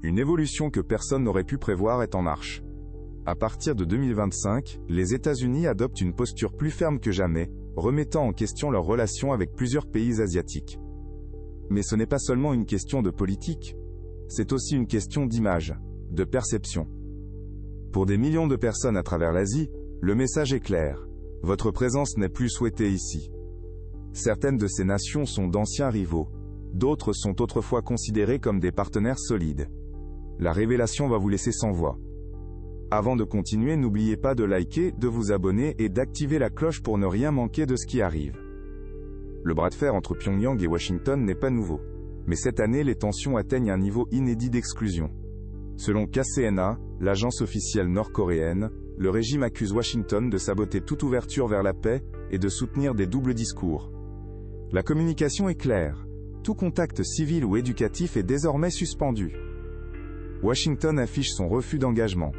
Une évolution que personne n'aurait pu prévoir est en marche. À partir de 2025, les États-Unis adoptent une posture plus ferme que jamais, remettant en question leurs relations avec plusieurs pays asiatiques. Mais ce n'est pas seulement une question de politique, c'est aussi une question d'image, de perception. Pour des millions de personnes à travers l'Asie, le message est clair. Votre présence n'est plus souhaitée ici. Certaines de ces nations sont d'anciens rivaux, d'autres sont autrefois considérées comme des partenaires solides. La révélation va vous laisser sans voix. Avant de continuer, n'oubliez pas de liker, de vous abonner et d'activer la cloche pour ne rien manquer de ce qui arrive. Le bras de fer entre Pyongyang et Washington n'est pas nouveau. Mais cette année, les tensions atteignent un niveau inédit d'exclusion. Selon KCNA, l'agence officielle nord-coréenne, le régime accuse Washington de saboter toute ouverture vers la paix et de soutenir des doubles discours. La communication est claire. Tout contact civil ou éducatif est désormais suspendu. Washington affiche son refus d'engagement.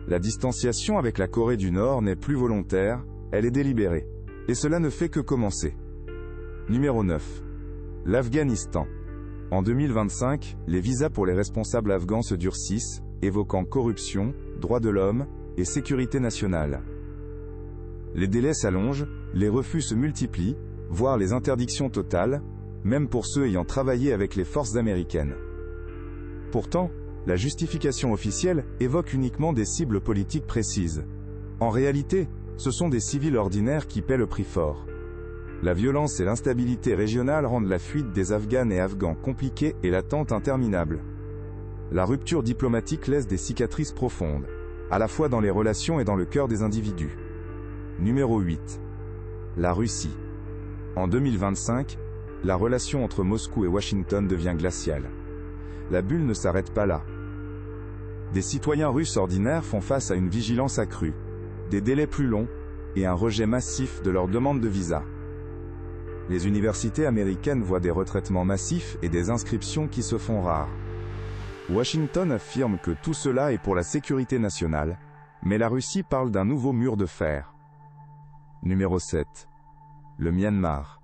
La distanciation avec la Corée du Nord n'est plus volontaire, elle est délibérée. Et cela ne fait que commencer. Numéro 9. L'Afghanistan. En 2025, les visas pour les responsables afghans se durcissent, évoquant corruption, droits de l'homme et sécurité nationale. Les délais s'allongent, les refus se multiplient, voire les interdictions totales, même pour ceux ayant travaillé avec les forces américaines. Pourtant, la justification officielle évoque uniquement des cibles politiques précises. En réalité, ce sont des civils ordinaires qui paient le prix fort. La violence et l'instabilité régionale rendent la fuite des Afghanes et Afghans compliquée et l'attente interminable. La rupture diplomatique laisse des cicatrices profondes, à la fois dans les relations et dans le cœur des individus. Numéro 8. La Russie. En 2025, la relation entre Moscou et Washington devient glaciale. La bulle ne s'arrête pas là. Des citoyens russes ordinaires font face à une vigilance accrue, des délais plus longs, et un rejet massif de leurs demandes de visa. Les universités américaines voient des retraitements massifs et des inscriptions qui se font rares. Washington affirme que tout cela est pour la sécurité nationale, mais la Russie parle d'un nouveau mur de fer. Numéro 7. Le Myanmar.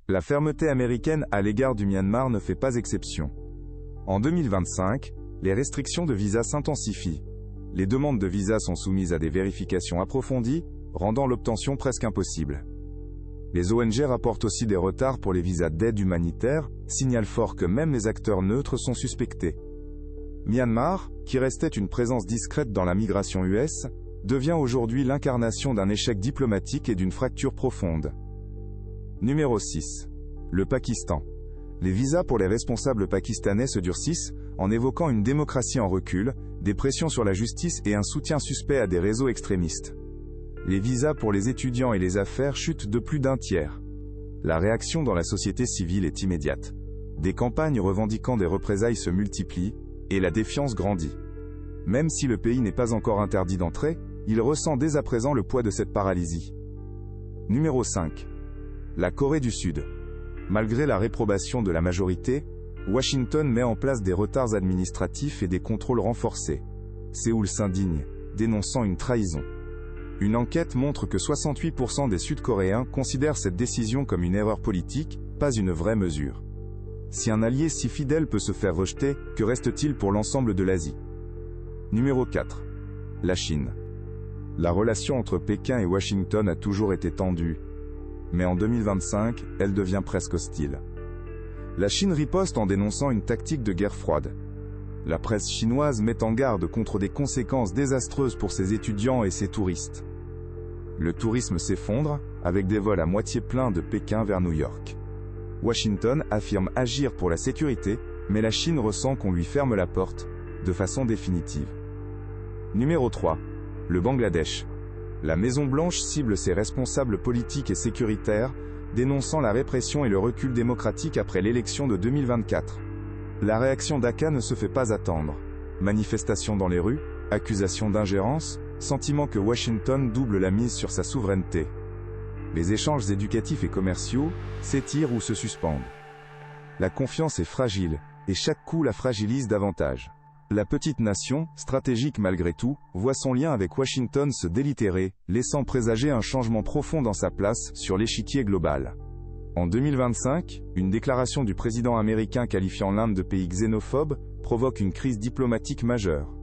La fermeté américaine à l'égard du Myanmar ne fait pas exception. En 2025, les restrictions de visa s'intensifient. Les demandes de visa sont soumises à des vérifications approfondies, rendant l'obtention presque impossible. Les ONG rapportent aussi des retards pour les visas d'aide humanitaire, signal fort que même les acteurs neutres sont suspectés. Myanmar, qui restait une présence discrète dans la migration US, devient aujourd'hui l'incarnation d'un échec diplomatique et d'une fracture profonde. Numéro 6. Le Pakistan. Les visas pour les responsables pakistanais se durcissent, en évoquant une démocratie en recul, des pressions sur la justice et un soutien suspect à des réseaux extrémistes. Les visas pour les étudiants et les affaires chutent de plus d'un tiers. La réaction dans la société civile est immédiate. Des campagnes revendiquant des représailles se multiplient, et la défiance grandit. Même si le pays n'est pas encore interdit d'entrée, il ressent dès à présent le poids de cette paralysie. Numéro 5. La Corée du Sud. Malgré la réprobation de la majorité, Washington met en place des retards administratifs et des contrôles renforcés. Séoul s'indigne, dénonçant une trahison. Une enquête montre que 68% des Sud-Coréens considèrent cette décision comme une erreur politique, pas une vraie mesure. Si un allié si fidèle peut se faire rejeter, que reste-t-il pour l'ensemble de l'Asie? Numéro 4. La Chine. La relation entre Pékin et Washington a toujours été tendue, mais en 2025, elle devient presque hostile. La Chine riposte en dénonçant une tactique de guerre froide. La presse chinoise met en garde contre des conséquences désastreuses pour ses étudiants et ses touristes. Le tourisme s'effondre, avec des vols à moitié pleins de Pékin vers New York. Washington affirme agir pour la sécurité, mais la Chine ressent qu'on lui ferme la porte, de façon définitive. Numéro 3. Le Bangladesh. La Maison-Blanche cible ses responsables politiques et sécuritaires, dénonçant la répression et le recul démocratique après l'élection de 2024. La réaction Dhaka ne se fait pas attendre. Manifestations dans les rues, accusations d'ingérence, sentiment que Washington double la mise sur sa souveraineté. Les échanges éducatifs et commerciaux s'étirent ou se suspendent. La confiance est fragile, et chaque coup la fragilise davantage. La petite nation, stratégique malgré tout, voit son lien avec Washington se délitérer, laissant présager un changement profond dans sa place sur l'échiquier global. En 2025, une déclaration du président américain qualifiant l'Inde de pays xénophobe provoque une crise diplomatique majeure.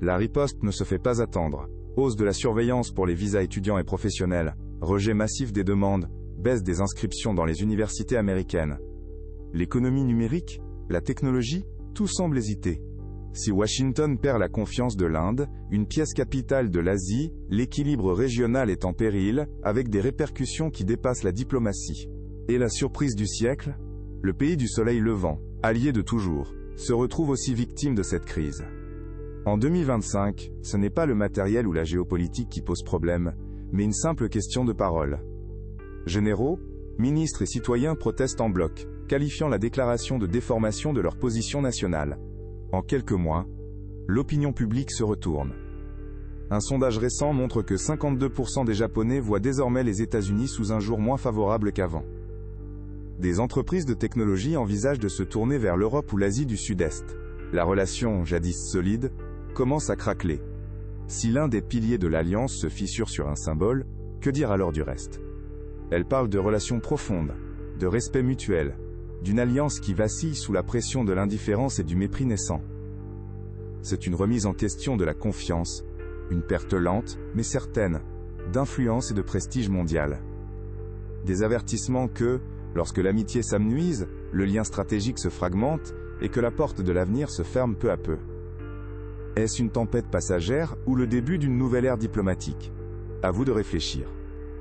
La riposte ne se fait pas attendre. Hausse de la surveillance pour les visas étudiants et professionnels, rejet massif des demandes, baisse des inscriptions dans les universités américaines. L'économie numérique, la technologie, tout semble hésiter. Si Washington perd la confiance de l'Inde, une pièce capitale de l'Asie, l'équilibre régional est en péril, avec des répercussions qui dépassent la diplomatie. Et la surprise du siècle ? Le pays du soleil levant, allié de toujours, se retrouve aussi victime de cette crise. En 2025, ce n'est pas le matériel ou la géopolitique qui pose problème, mais une simple question de parole. Généraux, ministres et citoyens protestent en bloc, qualifiant la déclaration de déformation de leur position nationale. En quelques mois, l'opinion publique se retourne. Un sondage récent montre que 52% des Japonais voient désormais les États-Unis sous un jour moins favorable qu'avant. Des entreprises de technologie envisagent de se tourner vers l'Europe ou l'Asie du Sud-Est. La relation, jadis solide, commence à craqueler. Si l'un des piliers de l'alliance se fissure sur un symbole, que dire alors du reste ? Elle parle de relations profondes, de respect mutuel, d'une alliance qui vacille sous la pression de l'indifférence et du mépris naissant. C'est une remise en question de la confiance, une perte lente, mais certaine, d'influence et de prestige mondial. Des avertissements que, lorsque l'amitié s'amenuise, le lien stratégique se fragmente et que la porte de l'avenir se ferme peu à peu. Est-ce une tempête passagère ou le début d'une nouvelle ère diplomatique ? À vous de réfléchir.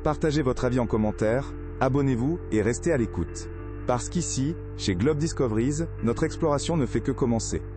Partagez votre avis en commentaire, abonnez-vous et restez à l'écoute. Parce qu'ici, chez Globe Discoveries, notre exploration ne fait que commencer.